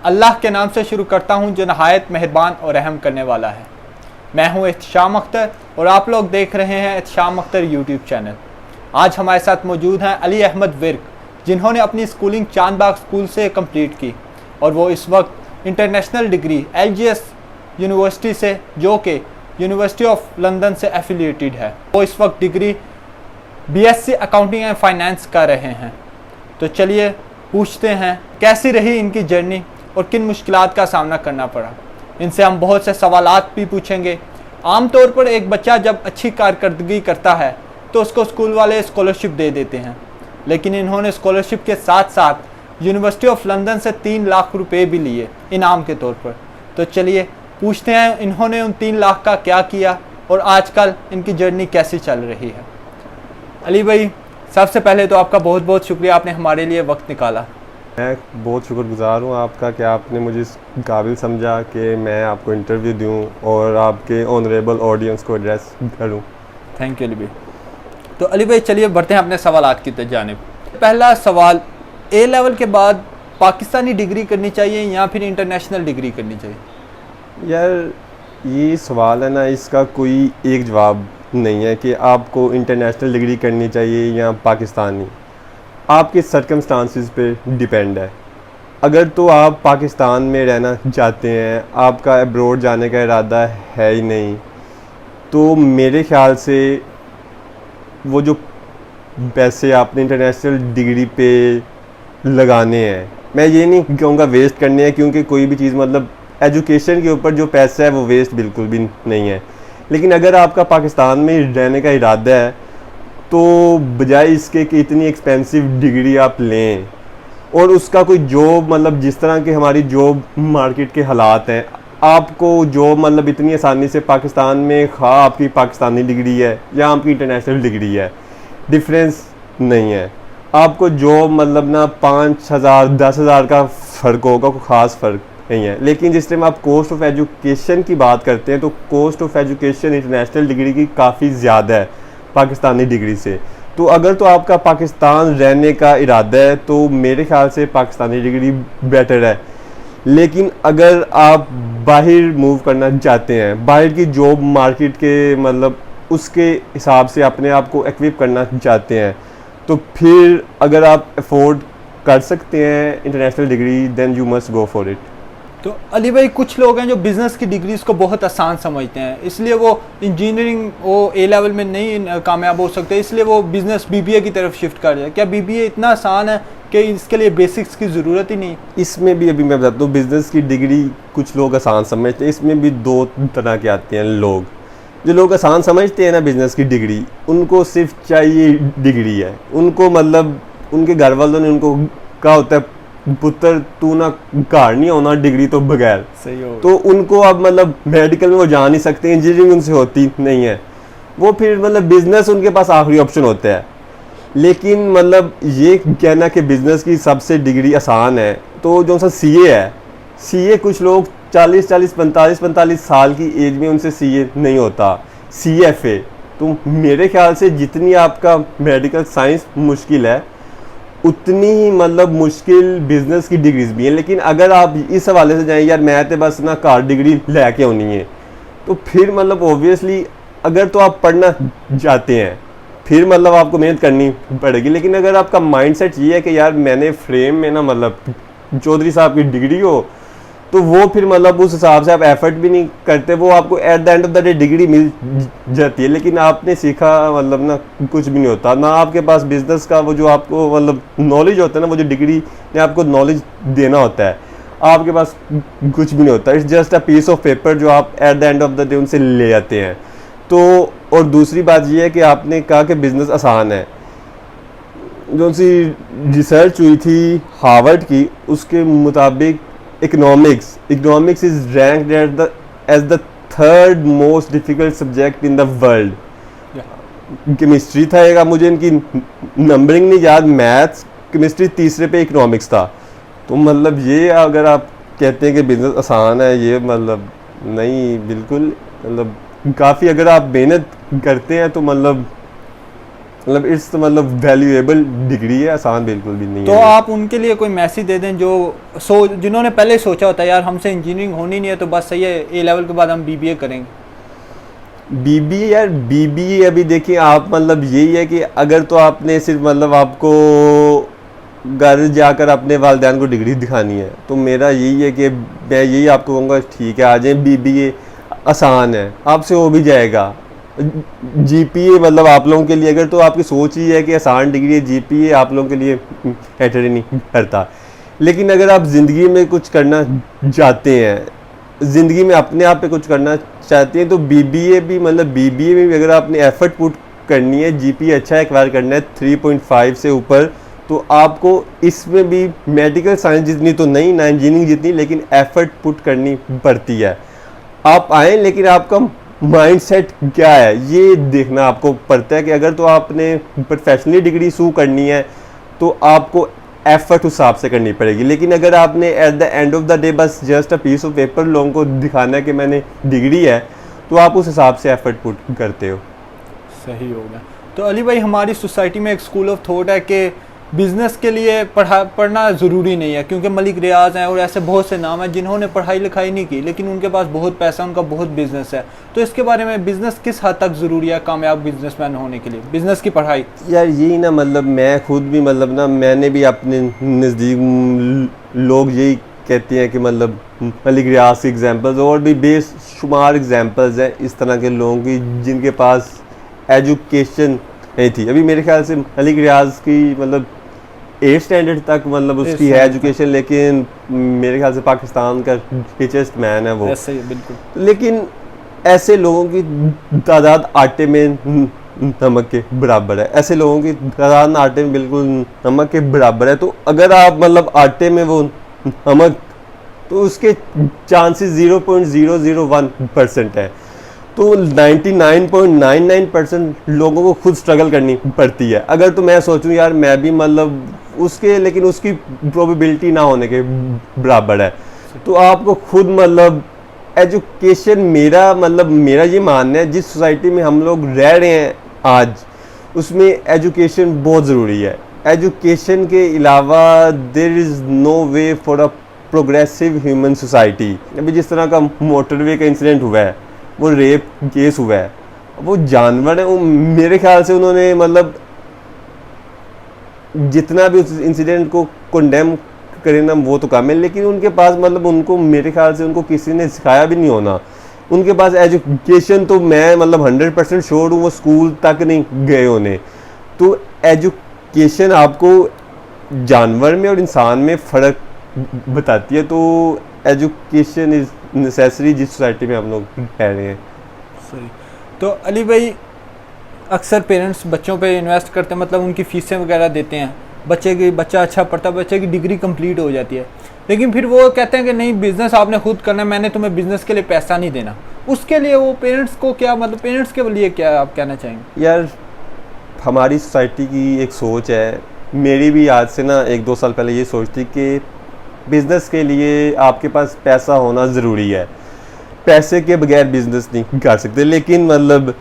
अल्लाह के नाम से शुरू करता हूँ जो नहायत मेहरबान और रहम करने वाला है। मैं हूँ एहतशाम अख्तर और आप लोग देख रहे हैं एहतशाम अख्तर यूट्यूब चैनल। आज हमारे साथ मौजूद हैं अली अहमद विर्क, जिन्होंने अपनी स्कूलिंग चांदबाग स्कूल से कंप्लीट की और वो इस वक्त इंटरनेशनल डिग्री LGS यूनिवर्सिटी से, जो कि यूनिवर्सिटी ऑफ लंदन से एफिलिएटेड है, वो इस वक्त degree BSc accounting and finance कर रहे हैं। तो चलिए पूछते हैं कैसी रही इनकी जर्नी और किन मुश्किलात का सामना करना पड़ा। इनसे हम बहुत से सवालात भी पूछेंगे। आमतौर पर एक बच्चा जब अच्छी कारकर्दगी करता है तो उसको स्कूल वाले स्कॉलरशिप दे देते हैं, लेकिन इन्होंने स्कॉलरशिप के साथ साथ यूनिवर्सिटी ऑफ लंदन से 3 लाख रुपए भी लिए इनाम के तौर पर। तो चलिए पूछते हैं इन्होंने उन 3 लाख का क्या किया और आजकल इनकी जर्नी कैसी चल रही है। अली भाई, सबसे पहले तो आपका बहुत बहुत शुक्रिया, आपने हमारे लिए वक्त निकाला। मैं बहुत शुक्रगुजार हूँ आपका कि आपने मुझे इस काबिल समझा कि मैं आपको इंटरव्यू दूँ और आपके ऑनरेबल ऑडियंस को एड्रेस करूँ। थैंक यू अली भाई। तो अली भाई चलिए बढ़ते हैं अपने सवालात की जानिब। पहला सवाल, A लेवल के बाद पाकिस्तानी डिग्री करनी चाहिए या फिर इंटरनेशनल डिग्री करनी चाहिए? यार ये सवाल है ना, इसका कोई एक जवाब नहीं है कि आपको इंटरनेशनल डिग्री करनी चाहिए या पाकिस्तानी। आपके सर्कमस्टांसिस पे डिपेंड है। अगर तो आप पाकिस्तान में रहना चाहते हैं, आपका अब्रॉड जाने का इरादा है ही नहीं, तो मेरे ख्याल से वो जो पैसे आपने इंटरनेशनल डिग्री पे लगाने हैं, मैं ये नहीं कहूँगा वेस्ट करने हैं, क्योंकि कोई भी चीज़ मतलब एजुकेशन के ऊपर जो पैसा है वो वेस्ट बिल्कुल भी नहीं है। लेकिन अगर आपका पाकिस्तान में रहने का इरादा है तो बजाय इसके कि इतनी एक्सपेंसिव डिग्री आप लें और उसका कोई जॉब, मतलब जिस तरह के हमारी जॉब मार्केट के हालात हैं, आपको जॉब मतलब इतनी आसानी से पाकिस्तान में, खा आपकी पाकिस्तानी डिग्री है या आपकी इंटरनेशनल डिग्री है, डिफरेंस नहीं है। आपको जॉब मतलब ना 5,000 10,000 का फ़र्क होगा, कोई ख़ास फ़र्क नहीं है। लेकिन जिस टाइम आप कॉस्ट ऑफ एजुकेशन की बात करते हैं तो cost of education international degree की काफ़ी ज़्यादा है पाकिस्तानी डिग्री से। तो अगर तो आपका पाकिस्तान रहने का इरादा है तो मेरे ख्याल से पाकिस्तानी डिग्री बेटर है। लेकिन अगर आप बाहर मूव करना चाहते हैं, बाहर की जॉब मार्केट के मतलब उसके हिसाब से अपने आप को इक्विप करना चाहते हैं, तो फिर अगर आप अफोर्ड कर सकते हैं international degree, then you must go for it. तो अली भाई, कुछ लोग हैं जो बिज़नेस की डिग्रीज़ को बहुत आसान समझते हैं, इसलिए वो इंजीनियरिंग वो A लेवल में नहीं कामयाब हो सकते, इसलिए वो बिज़नेस BBA की तरफ शिफ्ट कर जाए। क्या BBA इतना आसान है कि इसके लिए बेसिक्स की ज़रूरत ही नहीं? इसमें भी अभी मैं बताता हूँ, बिज़नेस की डिग्री कुछ लोग आसान समझते हैं। इसमें भी 2 तरह के आते हैं लोग। जो लोग आसान समझते हैं ना बिज़नेस की डिग्री, उनको सिर्फ चाहिए डिग्री है। उनको मतलब उनके घर वालों ने उनको कहा होता है, पुत्र तू ना घर नहीं होना डिग्री तो बगैर। सही हो। तो उनको अब मतलब मेडिकल में वो जा नहीं सकते, इंजीनियरिंग उनसे होती नहीं है, वो फिर मतलब बिज़नेस उनके पास आखिरी ऑप्शन होता है। लेकिन मतलब ये कहना कि बिज़नेस की सबसे डिग्री आसान है, तो जो सा CA है, CA कुछ लोग 40 45 साल की एज में उनसे CA नहीं होता, CFA। तो मेरे ख्याल से जितनी आपका मेडिकल साइंस मुश्किल है, उतनी ही मतलब मुश्किल बिज़नेस की डिग्रीज भी हैं। लेकिन अगर आप इस हवाले से जाएं, यार मैं तो बस ना कार डिग्री लेके होनी है, तो फिर मतलब ओबियसली अगर तो आप पढ़ना चाहते हैं फिर मतलब आपको मेहनत करनी पड़ेगी। लेकिन अगर आपका माइंडसेट ये है कि यार मैंने फ्रेम में ना मतलब चौधरी साहब की डिग्री हो, तो वो फिर मतलब उस हिसाब से आप एफर्ट भी नहीं करते, वो आपको at the end of the day degree मिल जाती है, लेकिन आपने सीखा मतलब ना कुछ भी नहीं होता। ना आपके पास बिज़नेस का वो जो आपको मतलब नॉलेज होता है ना, वो जो डिग्री ने आपको नॉलेज देना होता है, आपके पास कुछ भी नहीं होता। It's just a piece of paper जो आप at the end of the day उनसे ले जाते हैं। तो और दूसरी बात ये है कि आपने कहा कि बिज़नेस आसान है। जो सी रिसर्च हुई थी हार्वर्ड की, उसके मुताबिक economics is ranked as the 3rd most difficult subject in the world. Chemistry था एक, मुझे इनकी नंबरिंग नहीं याद, मैथ्स केमिस्ट्री तीसरे पे, इकोनॉमिक्स था। तो मतलब ये अगर आप कहते हैं कि बिज़नेस आसान है, ये मतलब नहीं, बिल्कुल मतलब काफ़ी अगर आप मेहनत करते हैं तो मतलब मतलब इट्स मतलब वैल्यूएबल डिग्री है, आसान बिल्कुल भी नहीं तो है। आप उनके लिए कोई मैसेज दे दें जो जिन्होंने पहले सोचा होता है यार हमसे इंजीनियरिंग होनी नहीं है तो बस सही है, ए लेवल के बाद हम बीबीए करेंगे। बीबीए यार, बीबीए अभी देखिए आप, मतलब यही है कि अगर तो आपने सिर्फ मतलब आपको घर जाकर अपने वालिदैन को डिग्री दिखानी है, तो मेरा यही है कि मैं यही आपको कहूँगा ठीक है आ जाए, बीबीए आसान है, आपसे हो भी जाएगा। जीपीए मतलब आप लोगों के लिए, अगर तो आपकी सोच ही है कि आसान डिग्री है, जीपीए आप लोगों के लिए मैटर ही नहीं करता। लेकिन अगर आप ज़िंदगी में कुछ करना चाहते हैं, ज़िंदगी में अपने आप पे कुछ करना चाहते हैं, तो बीबीए भी मतलब बीबीए में भी अगर आपने एफर्ट पुट करनी है, जीपीए अच्छा एक्वायर करना है 3.5 से ऊपर, तो आपको इसमें भी मेडिकल साइंस जितनी तो नहीं, ना इंजीनियरिंग जितनी, लेकिन एफर्ट पुट करनी पड़ती है। आप आएँ लेकिन आपका माइंडसेट क्या है ये देखना आपको पड़ता है कि अगर तो आपने प्रोफेशनली डिग्री शू करनी है तो आपको एफर्ट उस हिसाब से करनी पड़ेगी। लेकिन अगर आपने at the end of the day बस just a piece of paper लोगों को दिखाना है कि मैंने डिग्री है, तो आप उस हिसाब से एफर्ट पुट करते हो। सही हो गया। तो अली भाई, हमारी सोसाइटी में एक स्कूल ऑफ थॉट है कि बिजनेस के लिए पढ़ना ज़रूरी नहीं है, क्योंकि मलिक रियाज हैं और ऐसे बहुत से नाम हैं जिन्होंने पढ़ाई लिखाई नहीं की लेकिन उनके पास बहुत पैसा, उनका बहुत बिजनेस है। तो इसके बारे में बिजनेस किस हद तक ज़रूरी है कामयाब बिजनेसमैन होने के लिए, बिजनेस की पढ़ाई? यार यही ना, मतलब मैं खुद भी मतलब ना, मैंने भी अपने नज़दीक लोग यही कहते हैं कि मतलब मलिक रियाज की एग्जांपल्स और भी बेशुमार एग्जांपल्स हैं इस तरह के लोगों की जिनके पास एजुकेशन नहीं थी। अभी मेरे ख्याल से मलिक रियाज की मतलब 8th स्टैंडर्ड तक मतलब उसकी है एजुकेशन, लेकिन मेरे ख्याल से पाकिस्तान का रिचेस्ट मैन है वो। ऐसे ही बिल्कुल। लेकिन ऐसे लोगों की तादाद आटे में नमक के बराबर है, ऐसे लोगों की तादाद आटे में बिल्कुल नमक के बराबर है। तो अगर आप मतलब आटे में वो नमक, तो उसके चांसेस 0.001% है। तो 99.99% लोगों को खुद स्ट्रगल करनी पड़ती है। अगर तो मैं सोचूं यार मैं भी मतलब उसके, लेकिन उसकी प्रोबेबिलिटी ना होने के बराबर है। तो आपको खुद मतलब एजुकेशन, मेरा ये मानना है जिस सोसाइटी में हम लोग रह रहे हैं आज, उसमें एजुकेशन बहुत ज़रूरी है। एजुकेशन के अलावा there is no way for a progressive human society. अभी जिस तरह का मोटरवे का इंसिडेंट हुआ है, वो रेप केस हुआ है, वो जानवर है, वो मेरे ख्याल से उन्होंने मतलब जितना भी उस इंसिडेंट को कंडेम करें ना वो तो कम है, लेकिन उनके पास मतलब उनको मेरे ख्याल से उनको किसी ने सिखाया भी नहीं होना। उनके पास एजुकेशन तो मैं मतलब 100% श्योर हूँ वो स्कूल तक नहीं गए होने। तो एजुकेशन आपको जानवर में और इंसान में फ़र्क बताती है। तो एजुकेशन इज़ नेसेसरी जिस सोसाइटी में हम लोग रह रहे हैं। सही। तो अली भाई, अक्सर पेरेंट्स बच्चों पे इन्वेस्ट करते हैं, मतलब उनकी फीसें वगैरह देते हैं, बच्चा अच्छा पढ़ता है, बच्चे की डिग्री कंप्लीट हो जाती है, लेकिन फिर वो कहते हैं कि नहीं बिज़नेस आपने खुद करना है, मैंने तुम्हें बिज़नेस के लिए पैसा नहीं देना। उसके लिए वो पेरेंट्स को क्या, मतलब पेरेंट्स के लिए क्या आप कहना चाहेंगे? यार हमारी सोसाइटी की एक सोच है, मेरी भी आज से ना 1-2 साल पहले ये सोच थी कि बिज़नेस के लिए आपके पास पैसा होना ज़रूरी है, पैसे के बगैर बिज़नेस नहीं कर सकते। लेकिन मतलब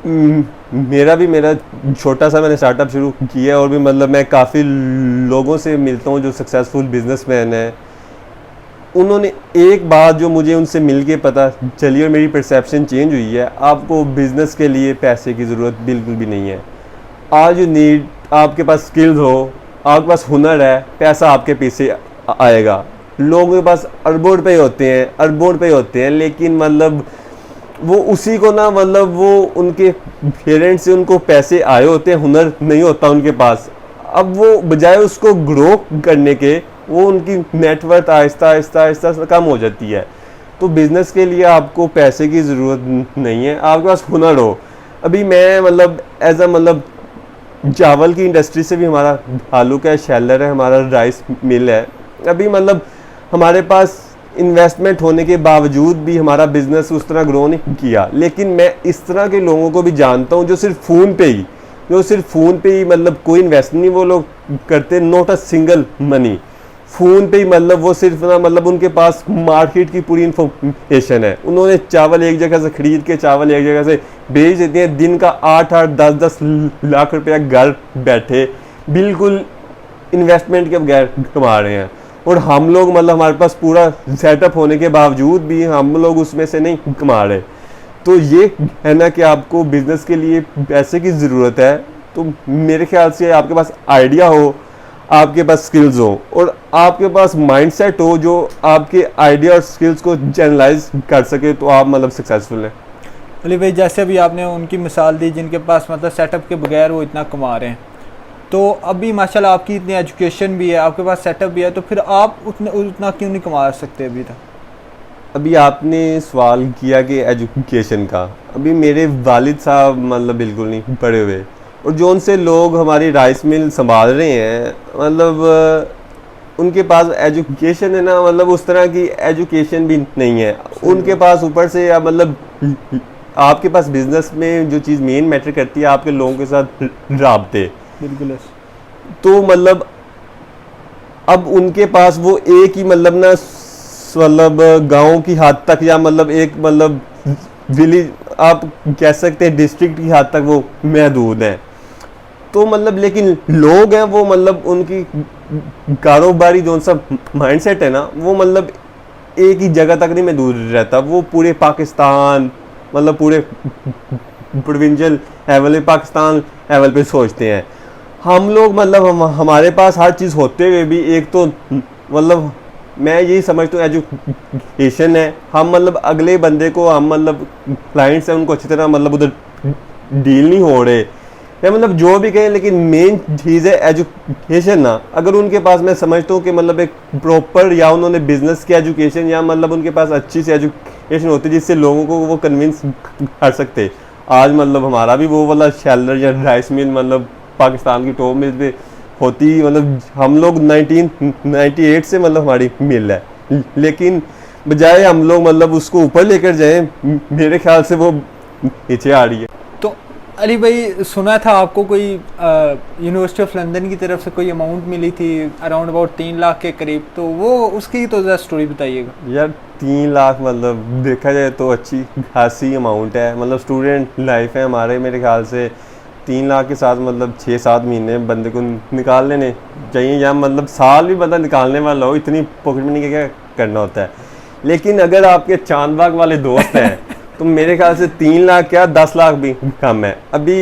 मेरा छोटा सा मैंने स्टार्टअप शुरू किया और भी मतलब मैं काफ़ी लोगों से मिलता हूँ जो सक्सेसफुल बिजनेसमैन हैं। उन्होंने एक बात जो मुझे उनसे मिल के पता चली और मेरी परसेप्शन चेंज हुई है, आपको बिज़नेस के लिए पैसे की ज़रूरत बिल्कुल भी नहीं है। आज यू नीड, आपके पास स्किल्स हो, आपके पास हुनर है, पैसा आपके पीछे आएगा। लोगों के पास अरबों रुपये होते हैं, लेकिन मतलब वो उसी को ना मतलब वो उनके पेरेंट्स से उनको पैसे आए होते हैं, हुनर नहीं होता उनके पास। अब वो बजाय उसको ग्रो करने के, वो उनकी नेटवर्थ आहिस्ता आहिस्ता कम हो जाती है। तो बिज़नेस के लिए आपको पैसे की ज़रूरत नहीं है, आपके पास हुनर हो। अभी मैं मतलब एज अ मतलब चावल की इंडस्ट्री से भी हमारा ताल्लुक़ है, शेलर है, हमारा राइस मिल है। अभी मतलब हमारे पास इन्वेस्टमेंट होने के बावजूद भी हमारा बिज़नेस उस तरह ग्रो नहीं किया। लेकिन मैं इस तरह के लोगों को भी जानता हूँ जो सिर्फ फ़ोन पे ही मतलब कोई इन्वेस्ट नहीं वो लोग करते, not a single money, phone पे ही मतलब वो सिर्फ ना मतलब उनके पास मार्केट की पूरी इन्फॉर्मेशन है। उन्होंने चावल एक जगह से ख़रीद के चावल एक जगह से बेच देते हैं, दिन का 8-8 10-10 लाख रुपया घर बैठे बिल्कुल इन्वेस्टमेंट के बगैर कमा रहे हैं। और हम लोग मतलब हमारे पास पूरा सेटअप होने के बावजूद भी हम लोग उसमें से नहीं कमा रहे। तो ये है ना कि आपको बिज़नेस के लिए पैसे की ज़रूरत है, तो मेरे ख्याल से आपके पास आइडिया हो, आपके पास स्किल्स हो और आपके पास माइंडसेट हो जो आपके आइडिया और स्किल्स को जनरलाइज कर सके, तो आप मतलब सक्सेसफुल हैं। अली भाई, जैसे अभी आपने उनकी मिसाल दी जिनके पास मतलब सेटअप के बगैर वो इतना कमा रहे हैं, तो अभी माशाल्लाह आपकी इतनी एजुकेशन भी है, आपके पास सेटअप भी है, तो फिर आप उतना क्यों नहीं कमा सकते अभी तक? अभी आपने सवाल किया कि एजुकेशन का, अभी मेरे वालिद साहब मतलब बिल्कुल नहीं पढ़े हुए, और जो उनसे लोग हमारी राइस मिल संभाल रहे हैं मतलब उनके पास एजुकेशन है ना, मतलब उस तरह की एजुकेशन भी नहीं है उनके पास। ऊपर से मतलब आपके पास बिजनेस में जो चीज़ मेन मैटर करती है आपके लोगों के साथ राब्ते, बिल्कुल। तो मतलब अब उनके पास वो एक ही मतलब ना मतलब गांव की हद तक या मतलब एक मतलब विलेज आप कह सकते हैं डिस्ट्रिक्ट की हद तक वो महदूद है। तो मतलब लेकिन लोग हैं वो मतलब उनकी कारोबारी जो सा माइंडसेट है ना, वो मतलब एक ही जगह तक नहीं महदूद रहता, वो पूरे पाकिस्तान मतलब पूरे प्रोविंशियल लेवल पे पाकिस्तान लेवल पे सोचते हैं। हम लोग मतलब हमारे पास हर चीज़ होते हुए भी एक तो मतलब मैं यही समझता हूँ एजुकेशन है, हम मतलब अगले बंदे को हम मतलब क्लाइंट्स हैं उनको अच्छी तरह मतलब उधर डील नहीं हो रहे या मतलब जो भी कहें, लेकिन मेन चीज़ है एजुकेशन ना। अगर उनके पास मैं समझता हूँ कि मतलब एक प्रॉपर या उन्होंने बिजनेस की एजुकेशन या मतलब उनके पास अच्छी सी एजुकेशन होती जिससे लोगों को वो कन्विंस कर सकते। आज मतलब हमारा भी वो वाला शेलर या राइस मिल मतलब पाकिस्तान की टॉप मिल पे होती, मतलब हम लोग 1998 से मतलब हमारी मिल है, लेकिन बजाय हम लोग मतलब उसको ऊपर लेकर जाएं, मेरे ख्याल से वो नीचे आ रही है। तो अली भाई, सुना था आपको कोई यूनिवर्सिटी ऑफ लंदन की तरफ से कोई अमाउंट मिली थी अराउंड अबाउट 3 लाख के करीब, तो वो उसकी तो ज़रा स्टोरी बताइएगा यार। 3 लाख मतलब देखा जाए तो अच्छी खासी अमाउंट है, मतलब स्टूडेंट लाइफ है हमारे, मेरे ख्याल से 3 लाख के साथ मतलब 6-7 महीने बंदे को निकाल लेने चाहिए, या मतलब साल भी बंदा निकालने वाला हो, इतनी पॉकेट मनी का क्या करना होता है। लेकिन अगर आपके चांदबाग वाले दोस्त हैं तो मेरे ख्याल से 3 लाख क्या 10 लाख भी कम है। अभी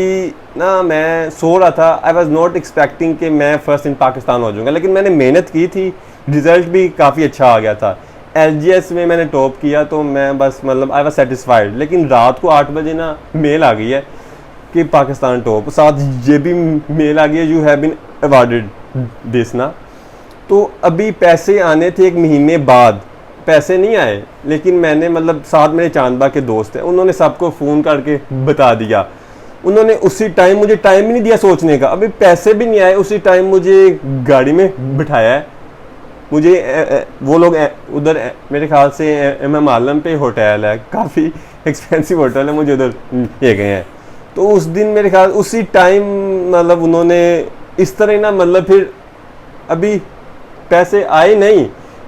ना मैं सो रहा था, आई वॉज नॉट एक्सपेक्टिंग कि मैं फर्स्ट इन पाकिस्तान हो जाऊँगा, लेकिन मैंने मेहनत की थी, रिजल्ट भी काफ़ी अच्छा आ गया था। LGS में मैंने टॉप किया, तो मैं बस मतलब आई वॉज सेटिस्फाइड। लेकिन रात को 8 बजे ना मेल आ गई है कि पाकिस्तान टॉप, साथ ये भी मेल आ गया you have been awarded this ना। तो अभी पैसे आने थे 1 महीने बाद, पैसे नहीं आए, लेकिन मैंने मतलब साथ मेरे चांदबाग के दोस्त हैं उन्होंने सबको फ़ोन करके बता दिया। उन्होंने उसी टाइम मुझे टाइम ही नहीं दिया सोचने का, अभी पैसे भी नहीं आए, उसी टाइम मुझे गाड़ी में बिठाया है। मुझे वो लोग उधर मेरे ख्याल से MM आलम पे होटल है, काफ़ी एक्सपेंसिव होटल है, मुझे उधर ले गए हैं। तो उस दिन मेरे ख्याल उसी टाइम मतलब उन्होंने इस तरह ना मतलब फिर अभी पैसे आए नहीं,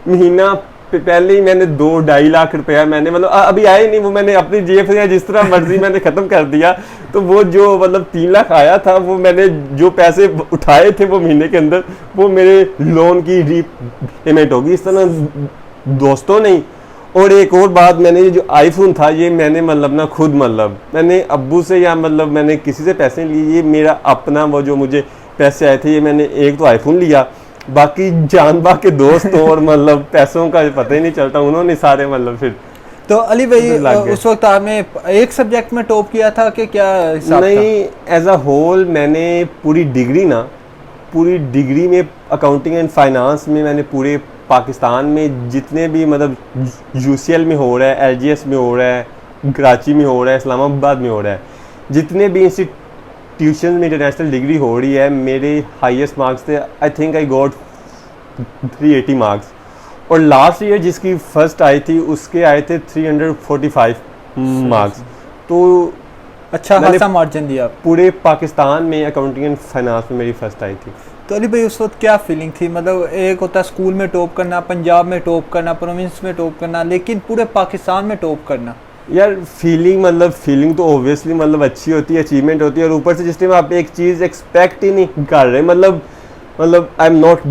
महीना पहले ही मैंने 2-2.5 लाख रुपया मैंने मतलब अभी आए नहीं, वो मैंने अपनी जेब से जिस तरह मर्जी मैंने ख़त्म कर दिया। तो वो जो मतलब 3 लाख आया था, वो मैंने जो पैसे उठाए थे वो महीने के अंदर, वो मेरे लोन की रीपेमेंट होगी, इस तरह दोस्तों नहीं। और एक और बात, मैंने ये जो आईफोन था ये मैंने मतलब ना खुद मतलब मैंने अब्बू से या मतलब मैंने किसी से पैसे लिए, ये मेरा अपना वो जो मुझे पैसे आए थे, ये मैंने एक तो आईफोन लिया, बाकी जानबाग के दोस्त और मतलब पैसों का पता ही नहीं चलता, उन्होंने सारे मतलब फिर। तो अली भाई उस वक्त आपने एक सब्जेक्ट में टॉप किया था कि क्या हिसाब था? नहीं, एज अ होल मैंने पूरी डिग्री में अकाउंटिंग एंड फाइनेंस में मैंने पूरे पाकिस्तान में जितने भी मतलब UCL में हो रहा है, LGS में हो रहा है, कराची में हो रहा है, इस्लामाबाद में हो रहा है, जितने भी इंस्टीट्यूशन में इंटरनेशनल डिग्री हो रही है, मेरे हाईएस्ट मार्क्स थे, I think I got 380 marks. और लास्ट ईयर जिसकी फर्स्ट आई थी उसके आए थे 345 मार्क्स। तो अच्छा खासा मार्जिन दिया। पूरे पाकिस्तान में अकाउंटिंग एंड फाइनेंस में मेरी फर्स्ट आई थी। तो अली भाई उस वक्त क्या फीलिंग थी? मतलब एक होता है स्कूल में टॉप करना, पंजाब में टॉप करना, प्रोविंस में टॉप करना, लेकिन पूरे पाकिस्तान में टॉप करना। यार फीलिंग तो ऑब्वियसली मतलब अच्छी होती है, अचीवमेंट होती है, और ऊपर से जिस टाइम आप एक चीज़ एक्सपेक्ट ही नहीं कर रहे, मतलब आई एम नॉट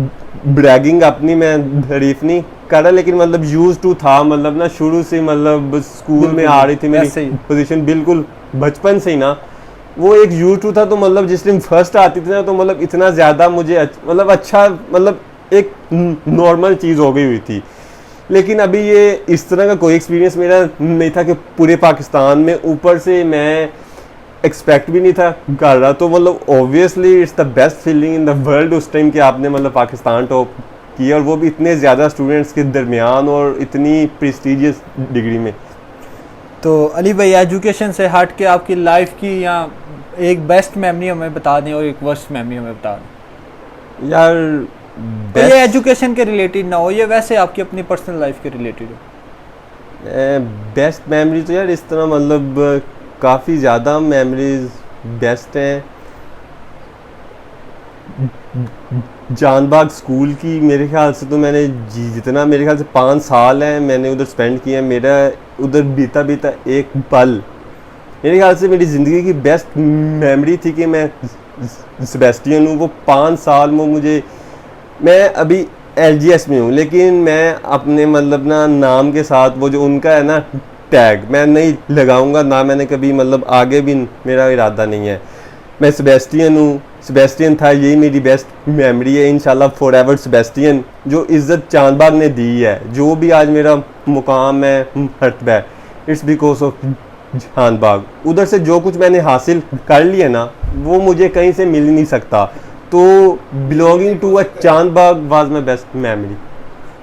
ब्रैगिंग, अपनी मैं तारीफ नहीं कर रहा, लेकिन मतलब यूज टू था, मतलब ना शुरू से मतलब स्कूल में आ रही थी मेरी पोजीशन बिल्कुल बचपन से ही ना, वो एक यूज टू था। तो मतलब जिस टाइम फर्स्ट आती थी ना, तो मतलब इतना ज़्यादा मुझे मतलब अच्छा, मतलब एक नॉर्मल चीज़ हो गई हुई थी। लेकिन अभी ये इस तरह का कोई एक्सपीरियंस मेरा नहीं था कि पूरे पाकिस्तान में, ऊपर से मैं एक्सपेक्ट भी नहीं था कर रहा, तो मतलब obviously it's the best feeling in the world उस टाइम कि आपने मतलब पाकिस्तान टॉप किया, और वो भी इतने ज़्यादा स्टूडेंट्स के दरमियान और इतनी प्रेस्टीजियस डिग्री में। तो अली भाई एजुकेशन से हट के आपकी लाइफ की या एक बेस्ट मेमोरी हमें बता दें और एक वर्स्ट मेमोरी हमें बता दें। यार तो ये एजुकेशन के रिलेटेड ना हो, ये वैसे आपकी अपनी पर्सनल लाइफ के रिलेटेड हो। बेस्ट मेमोरी तो यार इस तरह मतलब काफ़ी ज़्यादा मेमोरीज बेस्ट हैं। जानबाग स्कूल की मेरे ख्याल से तो मैंने जितना मेरे ख्याल से 5 साल हैं मैंने उधर स्पेंड किया है। मेरा उधर बीता एक पल मेरे ख्याल से मेरी ज़िंदगी की बेस्ट मेमोरी थी कि मैं सेबेस्टियन हूँ। वो 5 साल में मुझे, मैं अभी LGS में हूँ, लेकिन मैं अपने मतलब ना नाम के साथ वो जो उनका है ना टैग, मैं नहीं लगाऊंगा ना, मैंने कभी मतलब आगे भी मेरा इरादा नहीं है। मैं सेबेस्टियन हूँ, सेबेस्टियन था, यही मेरी बेस्ट मेमोरी है। इंशाल्लाह फॉर एवर सेबेस्टियन। जो इज़्ज़त चांदबाग ने दी है, जो भी आज मेरा मुकाम है, मर्तबा है, इट्स बिकॉज ऑफ चांदबाग। उधर से जो कुछ मैंने हासिल कर लिया ना, वो मुझे कहीं से मिल नहीं सकता। तो belonging to a Chandbagh was my best memory.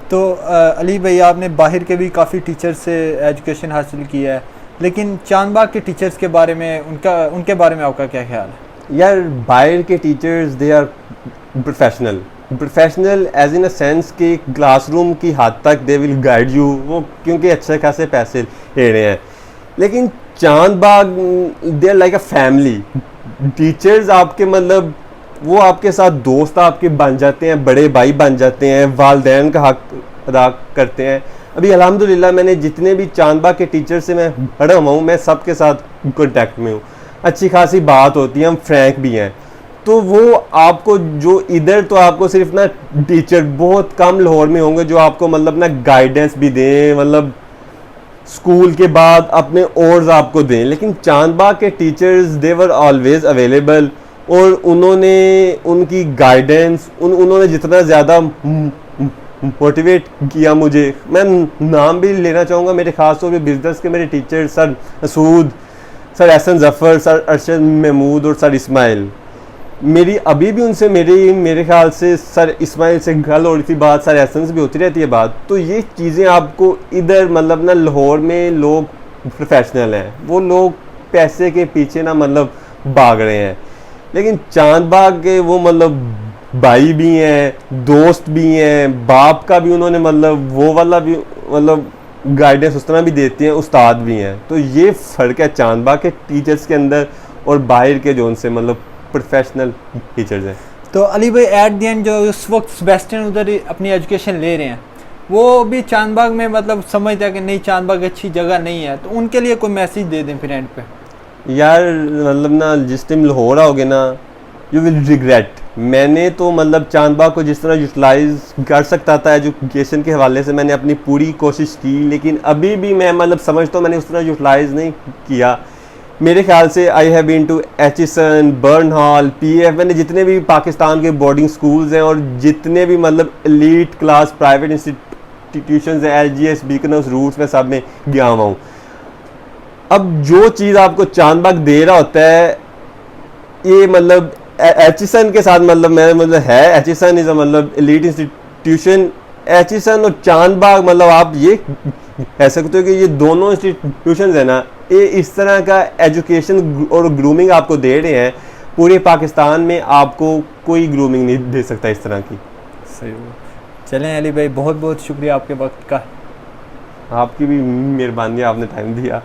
तो अली भाई आपने बाहर के भी काफ़ी टीचर से एजुकेशन हासिल किया है, लेकिन चांदबाग के टीचर्स के बारे में उनके बारे में आपका क्या ख्याल है? यार बाहर के teachers they are professional as in a sense कि क्लासरूम की हद तक दे विल गाइड यू, वो क्योंकि अच्छे खासे पैसे ले रहे हैं। लेकिन Chandbagh they are like a family. Teachers आपके मतलब वो आपके साथ दोस्त आपके बन जाते हैं, बड़े भाई बन जाते हैं, वालिदैन का हक अदा करते हैं। अभी अल्हम्दुलिल्लाह मैंने जितने भी चांदबाग के टीचर से मैं पढ़ा हुआ हूँ, मैं सबके साथ कॉन्टैक्ट में हूँ, अच्छी खासी बात होती है, हम फ्रैंक भी हैं। तो वो आपको जो इधर तो आपको सिर्फ ना टीचर बहुत कम लाहौर में होंगे जो आपको मतलब ना गाइडेंस भी दें, मतलब स्कूल के बाद अपने ओर्स आपको दें, लेकिन चांदबाग के teachers they were always available. और उन्होंने उनकी गाइडेंस उन्होंने जितना ज़्यादा मोटिवेट किया मुझे, मैं नाम भी लेना चाहूँगा मेरे ख़ास तौर पे बिजनेस के मेरे teacher sir Masood, sir Ehsan Zafar, sir Arshad Mahmood और सर इस्माइल। मेरी अभी भी उनसे मेरे ख्याल से सर इस्माइल से गल हो रही थी बात, सर एहसन से भी होती रहती है बात। तो ये चीज़ें आपको इधर मतलब ना लाहौर में लोग प्रोफेशनल हैं, वो लोग पैसे के पीछे ना मतलब भाग रहे हैं, लेकिन चांदबाग के वो मतलब भाई भी हैं, दोस्त भी हैं, बाप का भी उन्होंने मतलब वो वाला भी मतलब गाइडेंस उस तरह भी देते हैं, उस्ताद भी हैं। तो ये फ़र्क है चांदबाग के टीचर्स के अंदर और बाहर के जो उनसे मतलब प्रोफेशनल टीचर्स हैं। तो अली भाई एट द एंड जो उस वक्त सेबेस्टियन उधर अपनी एजुकेशन ले रहे हैं, वो भी चांदबाग में मतलब समझते हैं कि नहीं चांदबाग अच्छी जगह नहीं है, तो उनके लिए कोई मैसेज दे दें फिर एंड पे। यार मतलब ना जिस टाइम लाहौर आओगे ना, यू विल रिग्रेट। मैंने तो मतलब चांदबाग को जिस तरह यूटिलाइज कर सकता था एजुकेशन के हवाले से, मैंने अपनी पूरी कोशिश की, लेकिन अभी भी मैं मतलब समझता हूँ मैंने उस तरह यूटिलाइज नहीं किया। मेरे ख्याल से I have been to Aitchison, Burn Hall, PF, मैंने जितने भी पाकिस्तान के बोर्डिंग स्कूल्स हैं और जितने भी मतलब एलीट क्लास प्राइवेट इंस्टीट्यूशंस हैं, LGS, बीकनर्स, रूट्स, मैं सब में गया हुआ हूँ। अब जो चीज़ आपको चांदबाग दे रहा होता है, ये मतलब एचिसन के साथ मतलब मैं मतलब है, एचिसन इज़ मतलब एलीट इंस्टीट्यूशन। एचिसन और चांदबाग मतलब आप ये कह सकते हो कि ये दोनों इंस्टीट्यूशन है ना, ये इस तरह का एजुकेशन और ग्रूमिंग आपको दे रहे हैं, पूरे पाकिस्तान में आपको कोई ग्रूमिंग नहीं दे सकता इस तरह की। सही। चलें अली भाई, बहुत बहुत शुक्रिया आपके वक्त का। आपकी भी मेहरबानी, आपने टाइम दिया।